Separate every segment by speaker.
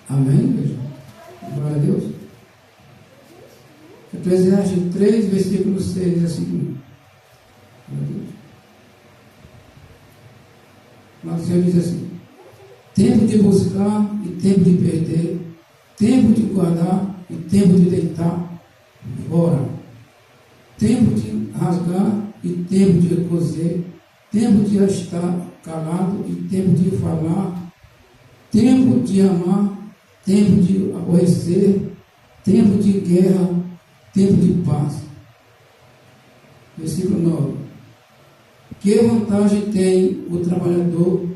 Speaker 1: Amém, igreja? Glória a Deus. Eclesiastes 3, versículo 6 diz assim. Mas o Senhor diz assim: tempo de buscar e tempo de perder, tempo de guardar e tempo de deitar fora, tempo de rasgar e tempo de coser, tempo de estar calado e tempo de falar, tempo de amar, tempo de aborrecer, tempo de guerra, tempo de paz. Versículo 9. Que vantagem tem o trabalhador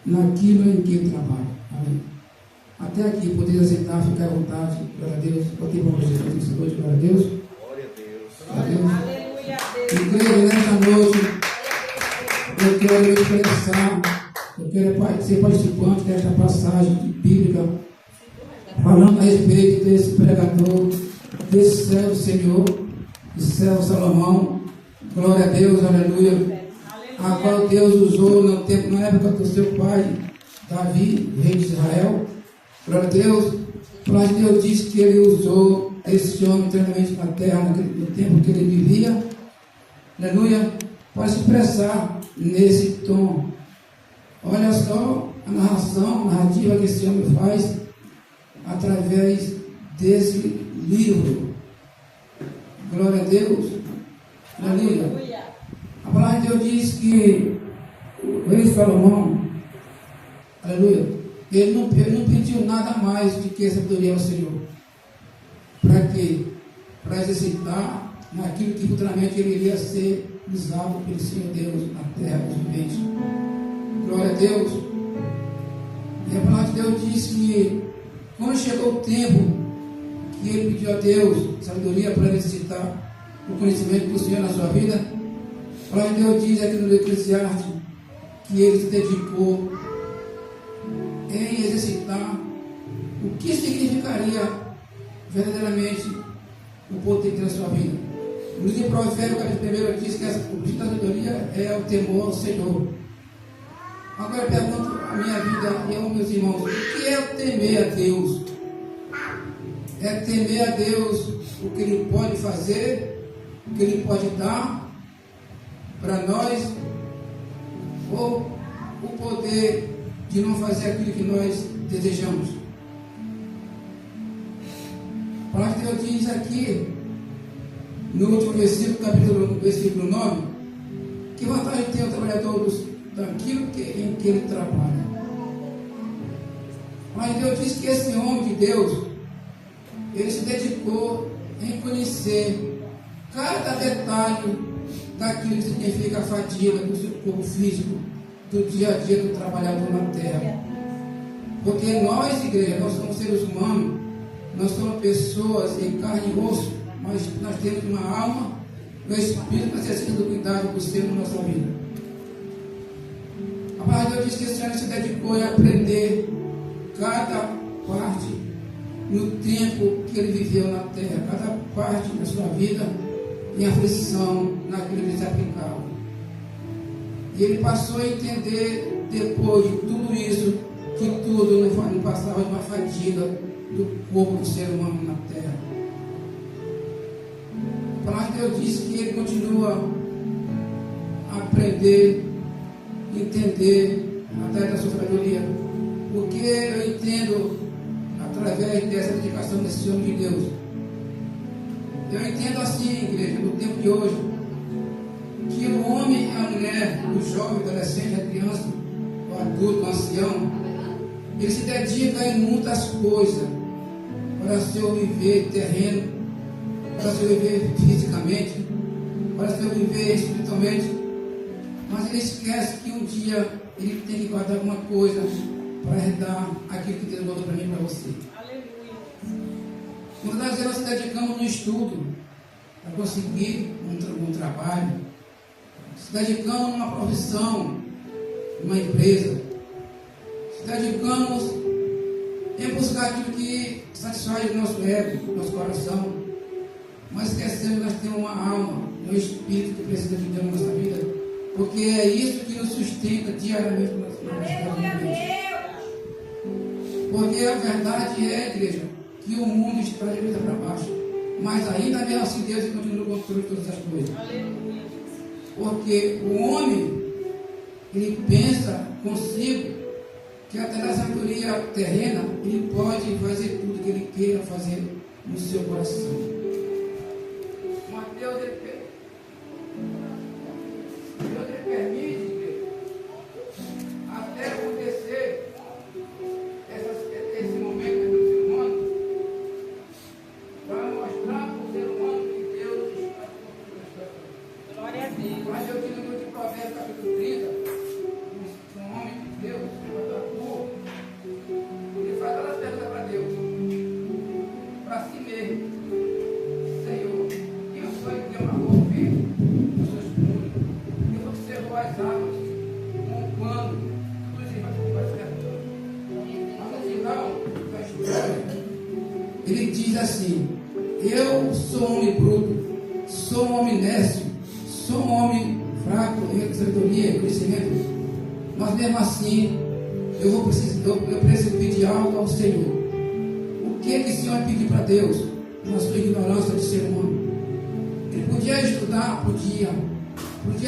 Speaker 1: naquilo em que trabalha? Amém. Até aqui, poder sentar, ficar à vontade. Glória a Deus. Botei para vocês essa noite. Glória a Deus.
Speaker 2: Glória a Deus.
Speaker 1: Glória a Deus.
Speaker 3: Aleluia a Deus.
Speaker 1: Igreja, nesta noite, eu quero expressar, eu quero ser participante desta passagem bíblica, falando a respeito desse pregador, desse servo Senhor, de servo Salomão. Glória a Deus, aleluia. A qual Deus usou na época do seu pai, Davi, rei de Israel. Glória a Deus. Mas Deus disse que ele usou esse homem eternamente na terra, no tempo que ele vivia. Aleluia. Para se expressar nesse tom. Olha só a narrativa que esse homem faz através desse livro. Glória a Deus. Aleluia. A palavra de Deus diz que o rei Salomão, aleluia, ele não pediu nada mais do que sabedoria ao Senhor. Para quê? Para exercitar naquilo que futuramente ele iria ser usado pelo Senhor Deus na terra dos viventes. Glória a Deus. E a palavra de Deus diz que quando chegou o tempo que ele pediu a Deus sabedoria para exercitar o conhecimento do Senhor na sua vida, a palavra de Deus diz aqui no Eclesiastes que ele se dedicou em exercitar o que significaria verdadeiramente o poder da sua vida. No livro de Provérbios, capítulo 1, diz que o princípio da sabedoria é o temor ao Senhor. Agora eu pergunto a minha vida e aos meus irmãos: o que é temer a Deus? É temer a Deus o que Ele pode fazer, o que Ele pode dar para nós, ou o poder de não fazer aquilo que nós desejamos? A palavra de Deus diz aqui, no último versículo 9, que vantagem tem o trabalhador daquilo em que ele trabalha. Mas Deus diz que esse homem de Deus, ele se dedicou em conhecer cada detalhe daquilo que significa a fadiga do seu corpo físico, do dia a dia do trabalhador na terra. Porque nós, igreja, nós somos seres humanos, nós somos pessoas em carne e osso, mas nós temos uma alma, um espírito que necessita do cuidado do Senhor na nossa vida. A palavra de Deus diz que esse homem se dedicou a aprender cada parte no tempo que ele viveu na terra, cada parte da sua vida em aflição naquilo que ele se aplicava. E ele passou a entender, depois de tudo isso, que tudo não passava de uma fadiga do corpo do ser humano na terra. A palavra de Deus diz que ele continua a aprender, entender através da sua sabedoria. Porque eu entendo, através dessa dedicação desse homem de Deus, eu entendo assim, igreja, no tempo de hoje, que o homem, a mulher, o jovem, o adolescente, a criança, o adulto, o ancião, ele se dedica em muitas coisas para seu viver terreno, para seu viver fisicamente, para seu viver espiritualmente, mas ele esquece que um dia ele tem que guardar alguma coisa para herdar aquilo que Deus mandou para mim e para você. Muitas vezes nós se dedicamos no estudo para conseguir um trabalho, se dedicamos numa profissão, numa empresa, se dedicamos em buscar aquilo que satisfaz o nosso ego, o nosso coração, mas esquecemos que nós temos uma alma, um espírito que precisa de Deus na nossa vida, porque é isso que nos sustenta diariamente na nossa vida. Porque a verdade é, igreja, que o mundo está de cabeça para baixo. Mas ainda mesmo assim Deus continua no controle de todas as coisas. Porque o homem, ele pensa consigo que até na sabedoria terrena, ele pode fazer tudo que ele queira fazer no seu coração. Mas Deus, ele permite até acontecer esse momento do ser humano para mostrar para o ser humano que Deus está controlando. Glória a Deus. Mas eu digo no livro de Provérbios, capítulo 30, um homem de Deus, ele faz todas as perguntas para Deus, para si mesmo. Senhor, eu sou ele que amarrou o vento dos seus pulos, eu observou as águas com um pano, tudo isso vai se perguntando. Mas no final da história, ele diz assim: eu sou um homem bruto, sou um homem nécio, sou um homem fraco em sabedoria e conhecimento, mas mesmo assim eu preciso pedir algo ao Senhor. O que esse Senhor pediu para Deus na sua ignorância de ser humano? Ele podia estudar, podia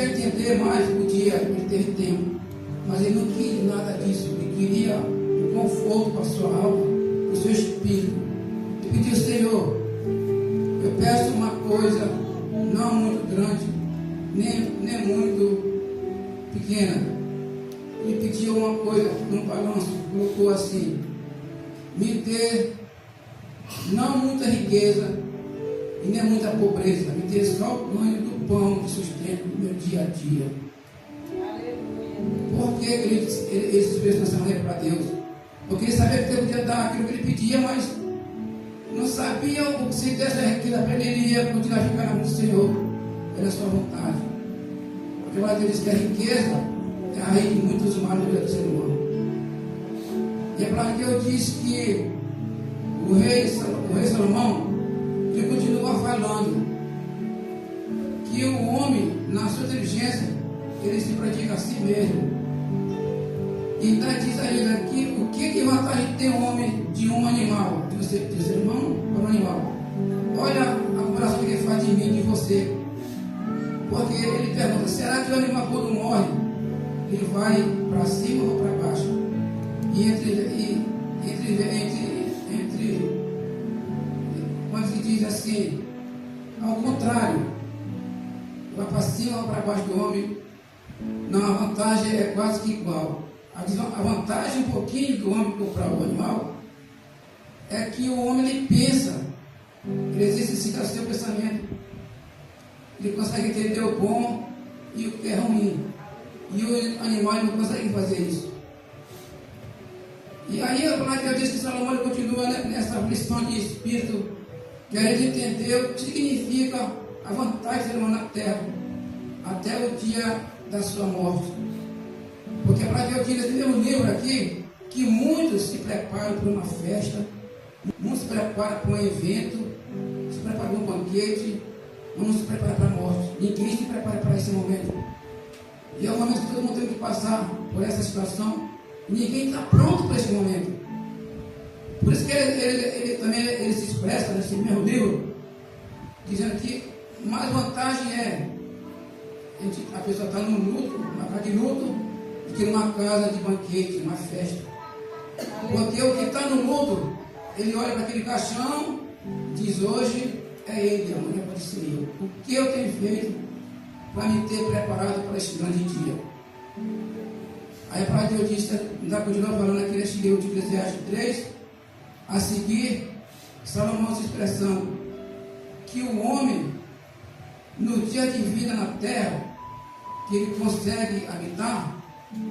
Speaker 1: entender mais, podia, ele teve tempo, mas ele não queria nada disso. Ele queria um conforto para a sua alma, para o seu espírito. Ele pediu: Senhor, eu peço uma coisa não muito grande, nem muito pequena. Ele pediu uma coisa num balanço, colocou assim: me dê não muita riqueza e nem muita pobreza, me dê só o ganho do pão de sustento do meu dia a dia. Por que ele se fez nessa maneira para Deus? Porque ele sabia que Deus podia dar aquilo que ele pedia, mas não sabia o que se desse a riqueza para ele, ele ia continuar a ficar na mão do Senhor, pela sua vontade. Porque lá Deus diz que a riqueza é a raiz de muitos males da vida do ser humano. E a palavra de Deus diz que o rei Salomão, ele continua falando que o homem, na sua inteligência, ele se pratica a si mesmo. E então diz ainda que o que vantagem tem um homem de um animal, de você, de ser humano para um animal? Olha a comparação que ele faz de mim e de você. Porque ele pergunta: será que o animal quando morre, ele vai para cima ou para baixo? E quando se diz assim, ao contrário, vai para cima ou para baixo do homem, não, a vantagem é quase que igual. A vantagem um pouquinho do homem comprar o animal é que o homem, ele pensa, ele exercita o seu pensamento, ele consegue entender o bom e o que é ruim. E o animal não consegue fazer isso. E aí a palavra de Deus diz que Salomão continua nessa lição de espírito, querendo entender o que significa a vantagem do ser humano na terra, até o dia da sua morte. Porque a palavra de Deus diz nesse mesmo livro aqui, que muitos se preparam para uma festa, muitos se preparam para um evento, se preparam para um banquete, muitos se preparam para a morte. Ninguém se prepara para esse momento. E é um momento que todo mundo tem que passar por essa situação. Ninguém está pronto para esse momento. Por isso que ele também se expressa nesse mesmo livro, dizendo que mais vantagem é a pessoa estar num luto, numa casa de luto, do que numa casa de banquete, numa festa. Porque o que está no luto, ele olha para aquele caixão, diz: hoje é ele, amanhã pode ser eu. O que eu tenho feito para me ter preparado para esse grande dia? Aí a palavra de Deus diz, ainda continua falando aqui neste livro de Eclesiastes 3, a seguir, Salomão se expressando que o homem, no dia de vida na terra, que ele consegue habitar,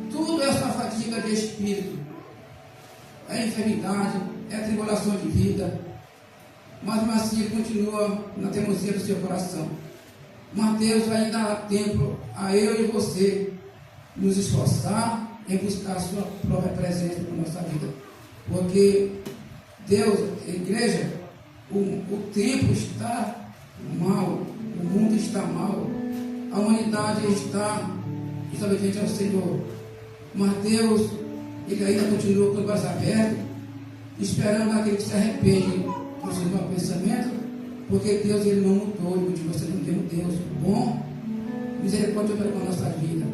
Speaker 1: tudo é sua fadiga de espírito, é enfermidade, é tribulação de vida, mas assim ele continua na teimosia do seu coração. Mas Deus ainda dá tempo a eu e você nos esforçar em buscar a sua própria presença na nossa vida. Porque Deus, a igreja, o tempo está mal, o mundo está mal, a humanidade está desobediente ao Senhor. Mas Deus, Ele ainda continua com os braços abertos esperando aquele que se arrepende do seu mau pensamento, porque Deus ele não mudou, ele continua sendo um Deus bom, misericórdia com a nossa vida.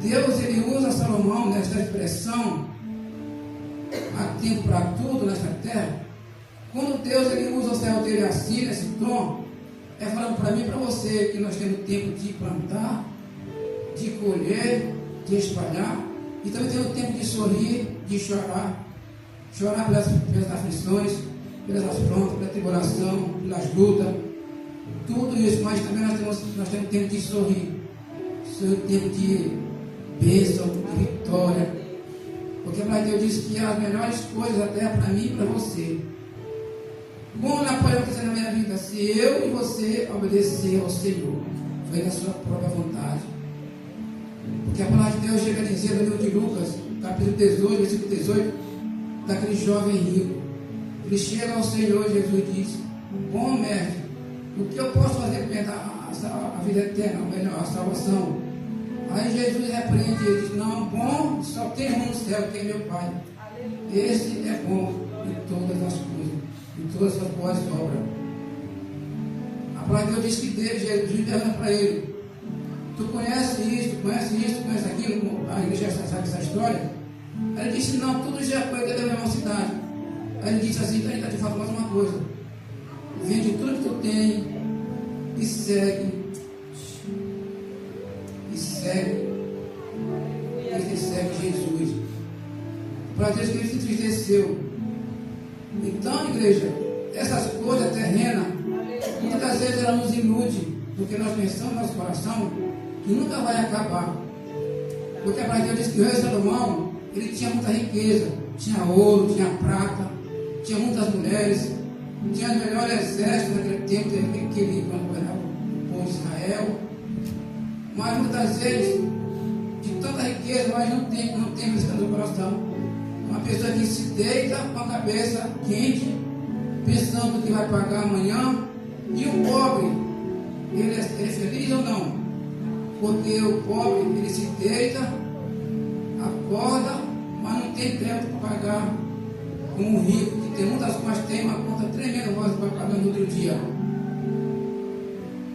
Speaker 1: Deus ele usa Salomão nesta expressão, há tempo para tudo nesta terra. Quando Deus ele usa o céu dele assim, nesse tom, é falando para mim e para você que nós temos tempo de plantar, de colher, de espalhar, e também temos tempo de sorrir, de chorar pelas aflições, pelas afrontas, pela tribulação, pelas lutas, tudo isso, mas também nós temos tempo de sorrir, tempo de bênção, de vitória, porque a palavra de Deus diz que as melhores coisas até para mim e para você. Como ela pode acontecer na minha vida se eu e você obedecer ao Senhor, foi na sua própria vontade. Porque a palavra de Deus chega a dizer no livro de Lucas, capítulo 18, versículo 18, daquele jovem rico. Ele chega ao Senhor e Jesus diz: bom mestre, o que eu posso fazer para a vida eterna, ou melhor, a salvação? Aí Jesus repreende e diz: não, bom, só tem um no céu, que é meu Pai. Esse é bom em todas as coisas, em todas as boas obras. A palavra de Deus diz que Jesus pergunta para ele: tu conhece isso, conhece aquilo? A igreja sabe essa história? Aí ele disse: não, tudo já foi da mesma cidade. Aí ele disse assim: então ainda te falo mais uma coisa, vende tudo que tu tem e segue. Ele segue Jesus. Para Deus que ele se entristeceu. Então, igreja, essas coisas terrenas, muitas vezes ela nos ilude, porque nós pensamos no nosso coração que nunca vai acabar. Porque a palavra de Deus diz que o rei Salomão, ele tinha muita riqueza, tinha ouro, tinha prata, tinha muitas mulheres, tinha os melhores exércitos naquele tempo que ele governava o povo de Israel. Mas muitas vezes, de tanta riqueza, nós não temos isso no coração. Uma pessoa que se deita com a cabeça quente, pensando que vai pagar amanhã, e o pobre, ele é feliz ou não? Porque o pobre, ele se deita, acorda, mas não tem tempo para pagar, como o rico, que tem muitas coisas, tem uma conta tremenda para pagar no outro dia.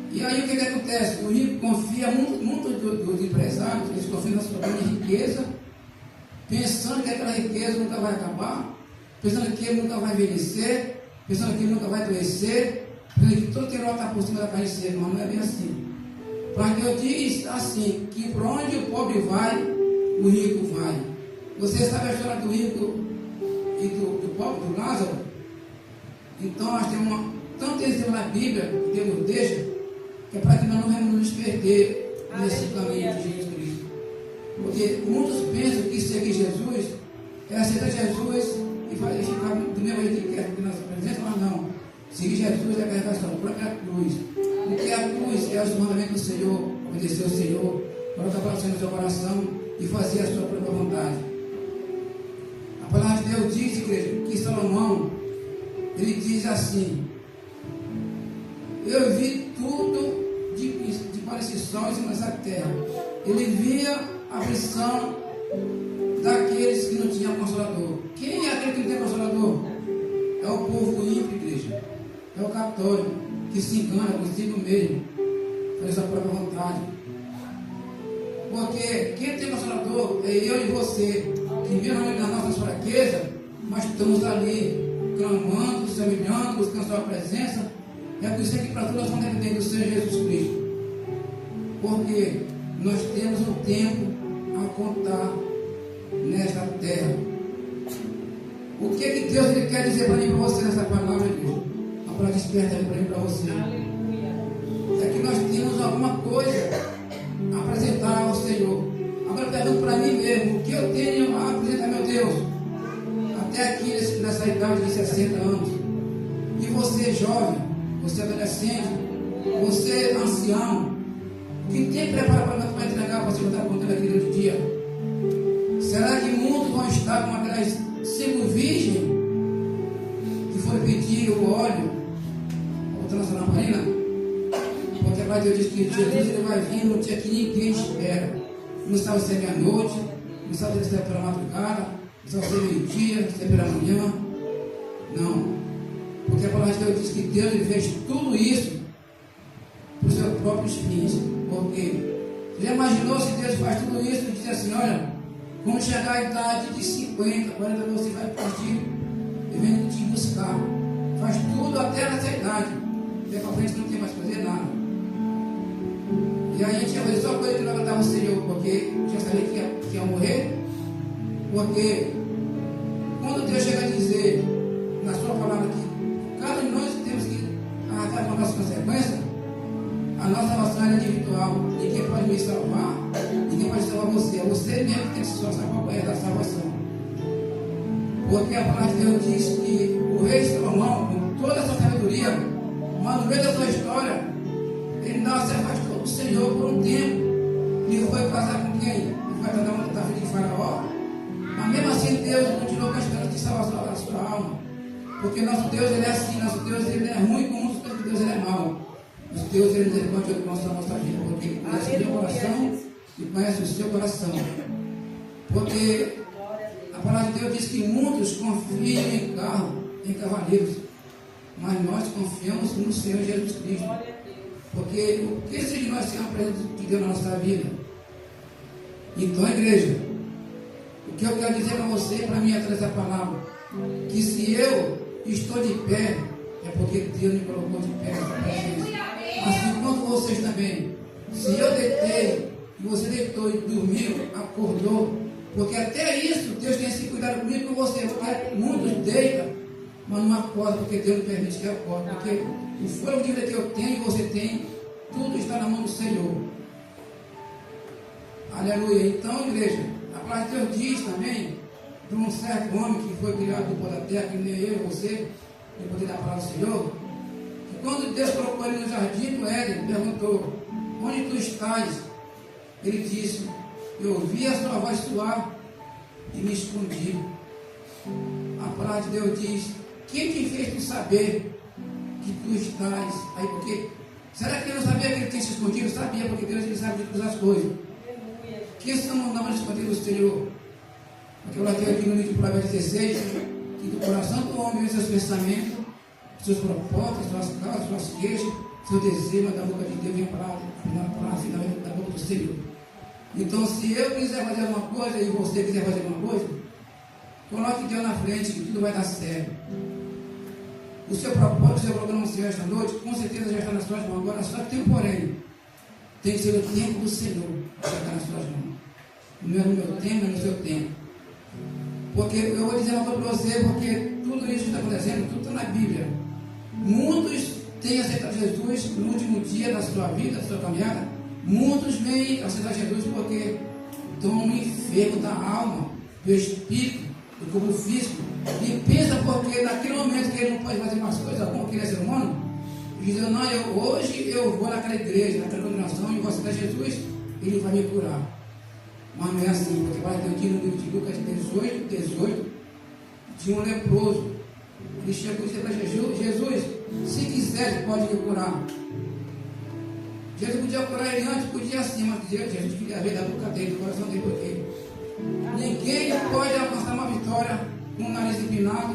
Speaker 1: E aí o que acontece? O rico confia muito dos empresários, eles confiam na sua própria riqueza, pensando que aquela riqueza nunca vai acabar, pensando que ele nunca vai envelhecer, pensando que ele nunca vai adoecer, pensando que todo terror está por cima da carne seca, mas não é bem assim. Porque Deus diz assim, que por onde o pobre vai, o rico vai. Você sabe a história do rico e do pobre, do Lázaro? Então nós temos tanto exemplo na Bíblia que Deus nos deixa, que é para que nós não vamos nos perder nesse caminho de Jesus Cristo. Porque muitos pensam que seguir Jesus é aceitar Jesus e ficar do mesmo jeito que quer na sua presença, mas não. Seguir Jesus é carregar a sua própria cruz. Porque a cruz é os mandamentos do Senhor, obedecer ao Senhor, colocar a palavra no seu coração e fazer a sua própria vontade. A palavra de Deus diz, igreja, que Salomão, ele diz assim: eu vi tudo de parecer sol em cima dessa terra. Ele via a aflição daqueles que não tinham consolador. Quem é aquele que não tem consolador? É o povo ímpio, igreja. É o católico que se engana consigo mesmo, faz sua própria vontade. Porque quem tem consolador é eu e você, que mesmo nas nossas fraquezas, mas estamos ali clamando, se humilhando, buscando sua presença. É por isso que para todos nós vamos depender do Senhor Jesus Cristo. Porque nós temos um tempo a contar nesta terra. O que que Deus ele quer dizer para mim e para você nessa palavra, Deus? A palavra desperta para mim e para você. É que nós temos alguma coisa a apresentar ao Senhor. Agora eu pergunto para mim mesmo: o que eu tenho a apresentar, meu Deus? Até aqui nessa idade de 60 anos. E você, jovem, você adolescente, você ancião, que tem preparado para entregar para você estar contando aquele outro dia? Será que muitos vão estar com aquelas 5 virgens que foram pedir o óleo ou transar na marina? Porque a palavra de Deus diz que Jesus ele vai vir no dia que ninguém espera. Não sabe se é meia-noite, não sabe se é pela madrugada, só ser meio-dia, ser pela manhã. Não. Porque a palavra de Deus diz que Deus ele fez tudo isso para os seus próprios fins. Porque você já imaginou se Deus faz tudo isso e diz assim, olha, quando chegar a idade de 50, 40, você vai partir e vem te buscar. Faz tudo até nessa idade. Daí para frente não tem mais que fazer nada. E aí a gente ia fazer só coisa que não agradava o Senhor, porque já sabia que ia morrer. Porque quando Deus chega a dizer na sua palavra que cada um de nós temos que arrastar com a nossa consequência, a nossa salvação é individual. Ninguém pode me salvar, ninguém pode salvar você. É você mesmo que tem que se salvar da salvação. Porque a palavra de Deus diz que o rei Salomão, com toda essa sabedoria, mas no meio da sua história, ele não se afastou do Senhor por um tempo. Ele foi casar com quem? Ele foi casar com a filha de Faraó. Mas mesmo assim Deus continuou com a esperança de salvação da sua alma. Porque nosso Deus ele é assim, nosso Deus ele é ruim como nosso Deus ele é mau. Nosso Deus ele é misericórdia com a nossa vida, porque ele conhece o meu coração e conhece o seu coração. Porque a palavra de Deus diz que muitos confiam em carro, em cavaleiros, mas nós confiamos no Senhor Jesus Cristo. Porque o que se nós temos a presença de Deus na nossa vida? Então, igreja, o que eu quero dizer para você, para mim, através dessa palavra, que se eu estou de pé, é porque Deus me colocou de pé nessa presença. Assim quanto vocês também. Se eu deitei, e você deitou e dormiu, acordou, porque até isso Deus tem esse cuidado comigo e com você. Porque muitos deitam, mas não acordam, porque Deus não permite que eu acorde. Porque o fôlego de vida que eu tenho e você tem, tudo está na mão do Senhor. Aleluia. Então, igreja, a palavra de Deus diz também de um certo homem que foi criado do pó da terra, que nem eu e você, no poder da palavra do Senhor, que quando Deus colocou ele no jardim do Éden, perguntou: onde tu estás? Ele disse: eu ouvi a sua voz soar e me escondi. A palavra de Deus diz: quem te fez tu saber que tu estás aí? Porque será que ele não sabia que ele tinha se escondido? Sabia, porque Deus ele sabe de todas as coisas. Quem são não escondidos do Senhor? Porque eu latei aqui no livro de Provérbios 16, que do coração do homem vem seus pensamentos, seus propósitos, suas causas, suas queixas, seu desejo, da boca de Deus vem para a final da boca do Senhor. Então, se eu quiser fazer alguma coisa e você quiser fazer alguma coisa, coloque Deus na frente, que tudo vai dar certo. O seu propósito, o seu programa no Senhor esta noite, com certeza já está nas suas mãos. Agora, só tem um porém. Tem que ser o tempo do Senhor que está nas suas mãos. Não é no meu tempo, é no seu tempo. Porque eu vou dizer uma coisa para você, porque tudo isso que está acontecendo, tudo está na Bíblia. Muitos têm aceitado Jesus no último dia da sua vida, da sua caminhada. Muitos vêm aceitar Jesus porque estão enfermos da alma, do espírito, do corpo físico. E pensa porque naquele momento que ele não pode fazer mais coisas como que ele é ser humano, e diz: não, hoje eu vou naquela igreja, naquela congregação e vou aceitar Jesus, ele vai me curar. Mas não é assim, porque vai ter aqui no livro de Lucas 18, tinha um leproso. Ele chegou e disse para Jesus: se quiser, pode me curar. Jesus podia curar ele antes, podia sim, mas Jesus queria ver da boca dele, do coração dele, porque ninguém pode alcançar uma vitória com o nariz empinado,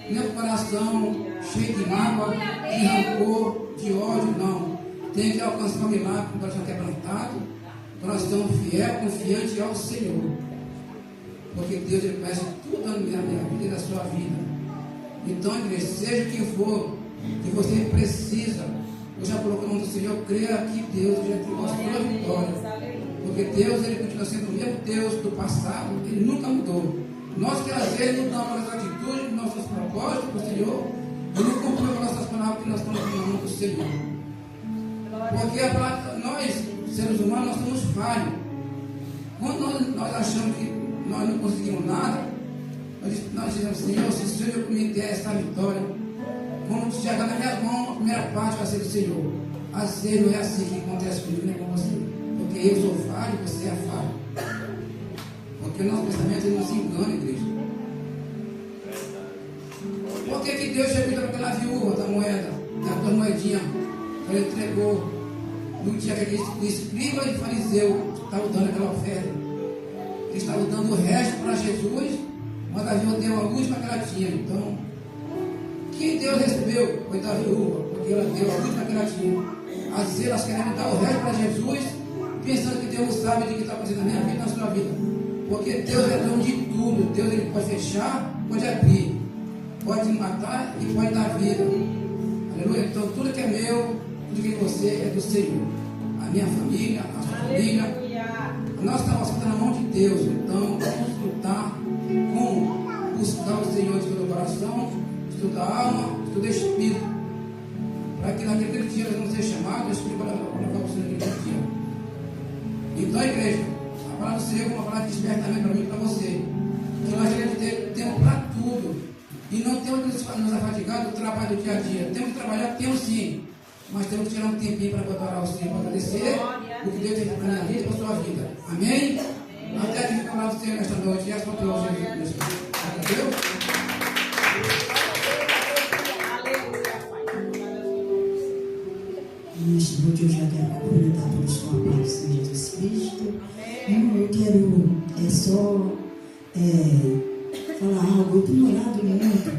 Speaker 1: nem com o coração cheio de mágoa, de rancor, de ódio, não. Tem que alcançar um milagre com o coração quebrantado, coração fiel, confiante ao Senhor. Porque Deus ele conhece tudo na minha vida e na sua vida. Então, igreja, seja quem for que você precisa, eu já coloquei no nome do Senhor, creia que Deus já te mostrou a vitória. Porque Deus ele continua sendo o mesmo Deus do passado, ele nunca mudou. Nós que às vezes mudamos nossas atitudes, nossos propósitos para o Senhor, e não cumprimos nossas palavras que nós colocamos no nome do Senhor. Porque nós, seres humanos, nós somos falhos. Quando nós achamos que nós não conseguimos nada, nós dizemos: Senhor, se o Senhor me der essa vitória, quando chegar na minha mão, a primeira parte vai ser do Senhor. Assim não é assim que acontece comigo nem com você. Porque eu sou falho e você é falho. Porque o nosso pensamento ele não se engana, igreja. Por que Deus chegou para aquela viúva da moeda, da tua moedinha, que ele entregou no dia que aquele escriba e fariseu estavam dando aquela oferta? Eles estavam dando o resto para Jesus mas a viúva deu a última que ela tinha. Então, quem Deus recebeu foi da viúva, porque ela deu a última que ela tinha. Às vezes elas querem dar o resto para Jesus, pensando que Deus sabe de que está fazendo na minha vida e na sua vida. Porque Deus é dono de tudo. Deus ele pode fechar, pode abrir, pode matar e pode dar vida. Aleluia. Então tudo que é meu, tudo que é você é do Senhor. A minha família, a sua família. Nós estamos na mão de Deus. Então vamos lutar com buscar o Senhor de todo o coração, de toda a alma, de todo o espírito. Para que naquele dia nós vamos ser chamados, o Espírito vai levar o Senhor naquele dia. Então, igreja, a palavra do Senhor é uma palavra que desperta também para mim e para você. Que nós devemos ter tempo para tudo. E não temos que nos afatigar do trabalho do dia a dia. Temos que trabalhar, temos sim. Mas temos que tirar um tempinho para adorar o Senhor, para agradecer o que Deus tem feito para a minha vida e para a sua vida. Amém? Até aqui a palavra do Senhor nesta noite. E essa foi a hoje. Entendeu?
Speaker 2: Neste noite eu já quero cumprimentar todos com a paz do Senhor Jesus Cristo. Eu quero só falar algo. Eu tenho orado muito.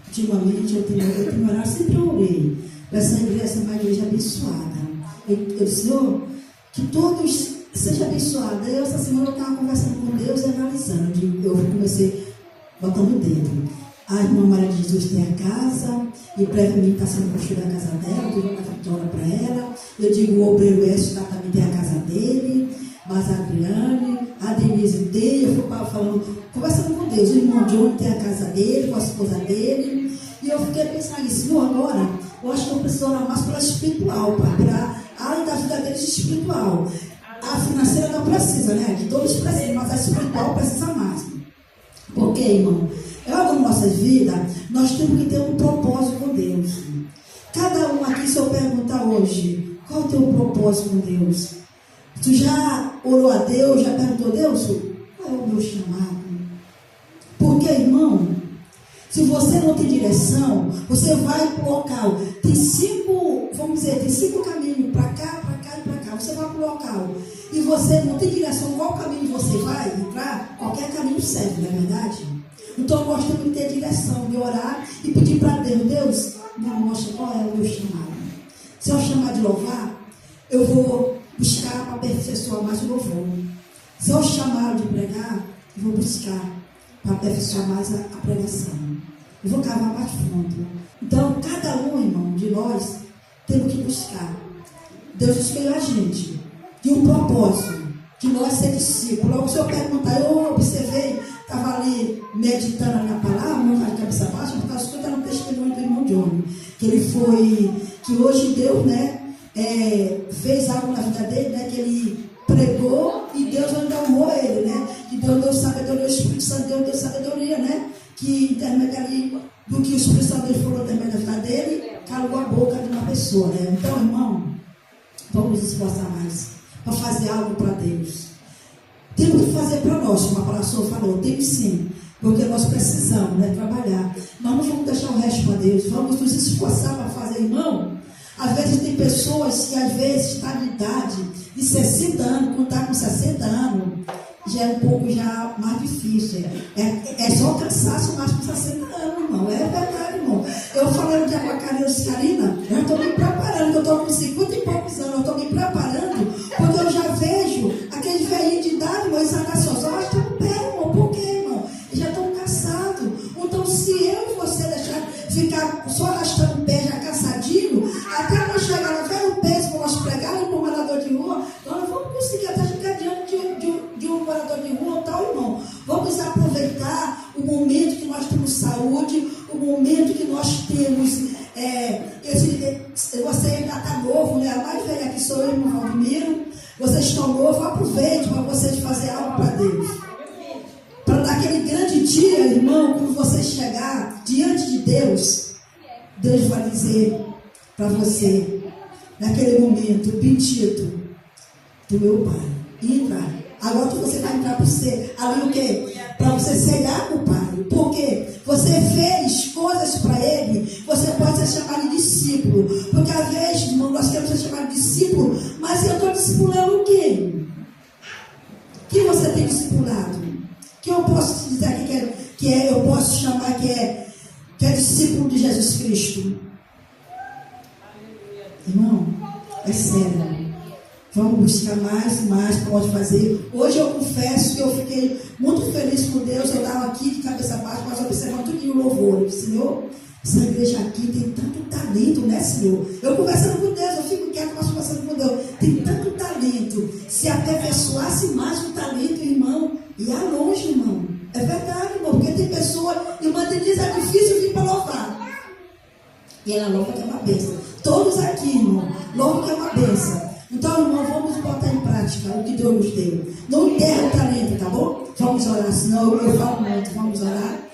Speaker 2: Ultimamente eu tenho orado, sempre orei para essa uma igreja abençoada. Eu Senhor, que todos sejam abençoados. Eu essa semana eu estava conversando com Deus e analisando. Eu comecei botando o dedo. A irmã Maria de Jesus tem a casa, e brevemente está sendo construída a casa dela, eu vou dar vitória para ela. Eu digo, o obreiro Oeste também tem a casa dele, mas a Adriane, a Denise tem, eu fui falando, conversando com Deus, o irmão John tem a casa dele, com a esposa dele, e eu fiquei pensando nisso, Senhor, agora, eu acho que eu preciso orar mais pela espiritual, para além da vida deles espiritual. A financeira não precisa, né? De todos precisam, mas a espiritual precisa mais. Porque, irmão, nas nossas vidas, nós temos que ter um propósito com Deus. Cada um aqui, se eu perguntar hoje, qual é o teu propósito com Deus? Tu já orou a Deus, já perguntou a Deus, qual é o meu chamado? Porque, irmão, se você não tem direção, você vai para o local. Tem cinco caminhos, para cá, para cá e para cá. Você vai para o local e você não tem direção, qual caminho você vai entrar, qualquer caminho serve, não é verdade? Então nós temos que ter direção, de orar e pedir para Deus, Deus, me mostra qual é o meu chamado. Se eu chamar de louvar, eu vou buscar para aperfeiçoar mais o louvor. Se eu chamar de pregar, eu vou buscar para aperfeiçoar mais a pregação. Eu vou cavar mais fundo. Então, cada um, irmão, de nós, temos que buscar. Deus escolheu a gente de um propósito, de nós ser discípulos. Logo, se eu perguntar, eu observei, estava ali meditando na palavra, não de cabeça baixa, mas estava escutando o testemunho do irmão John, que hoje Deus, né, fez algo na vida dele, né, que ele pregou e Deus ainda honrou ele, né, que Deus deu sabedoria, o Espírito Santo deu sabedoria, né, que intermediário do que o Espírito Santo falou intermédio da vida dele, calou a boca de uma pessoa, né. Então, irmão, vamos nos esforçar mais para fazer algo para Deus. Temos que fazer para nós, como a palavra falou, temos sim, porque nós precisamos, né, trabalhar. Nós não vamos deixar o resto para Deus, vamos nos esforçar para fazer, irmão. Às vezes tem pessoas que às vezes estão de idade de 60 anos, quando está com 60 anos, já é um pouco já mais difícil. É só cansaço mais com 60 anos, irmão. É verdade, irmão. Eu falando de Aguacarina, Carina, eu estou me preparando, eu estou com 50 e poucos anos, eu estou me preparando, porque eu já vejo aqueles velhinhos de idade, irmão, eles agacham só arrastando o pé, irmão. Por quê, irmão? Eles já estão cansados. Então, se eu e você deixar ficar só arrastando o pé, já cansadinho, até nós chegar no velho peso, para nós pregar no morador de rua, nós não vamos conseguir até ficar diante de um morador de rua, tal, irmão. Vamos aproveitar o momento que nós temos saúde, o momento que nós temos. Você ainda está novo, né? A mais velha aqui sou eu, irmão Valdemiro. Vocês estão novos, aproveite para vocês fazerem algo para Deus. Para naquele grande dia, irmão, quando você chegar diante de Deus, Deus vai dizer para você, naquele momento, bendito do meu Pai, entrar. Agora que você vai entrar para você, ali o quê? Para você cegar com o Pai. Porque você fez coisas para Ele, você pode ser chamado de discípulo. Porque às vezes, irmão, nós queremos ser chamados de discípulo, mas eu estou discipulando o quê? O que você tem discipulado? Que eu posso te dizer aqui que é discípulo de Jesus Cristo. Irmão, é sério. Vamos buscar mais e mais, pode fazer. Hoje eu confesso que eu fiquei muito feliz com Deus. Eu estava aqui de cabeça baixa, mas observando tudo o louvor. Senhor, essa igreja aqui tem tanto talento, né, Senhor? Eu conversando com Deus, eu fico quieto, mas conversando com Deus. Tem tanto talento. Se aperfeiçoasse mais o talento, irmão, ia longe, irmão. É verdade, irmão, porque tem pessoa, irmã Denise, é difícil vir para louvar. E ela louva que é uma bênção. Todos aqui, irmão, louva que é uma bênção. Então, irmão, vamos botar em prática o que Deus nos deu. Não enterra o talento, tá bom? Vamos orar, senão eu falo muito. Vamos orar.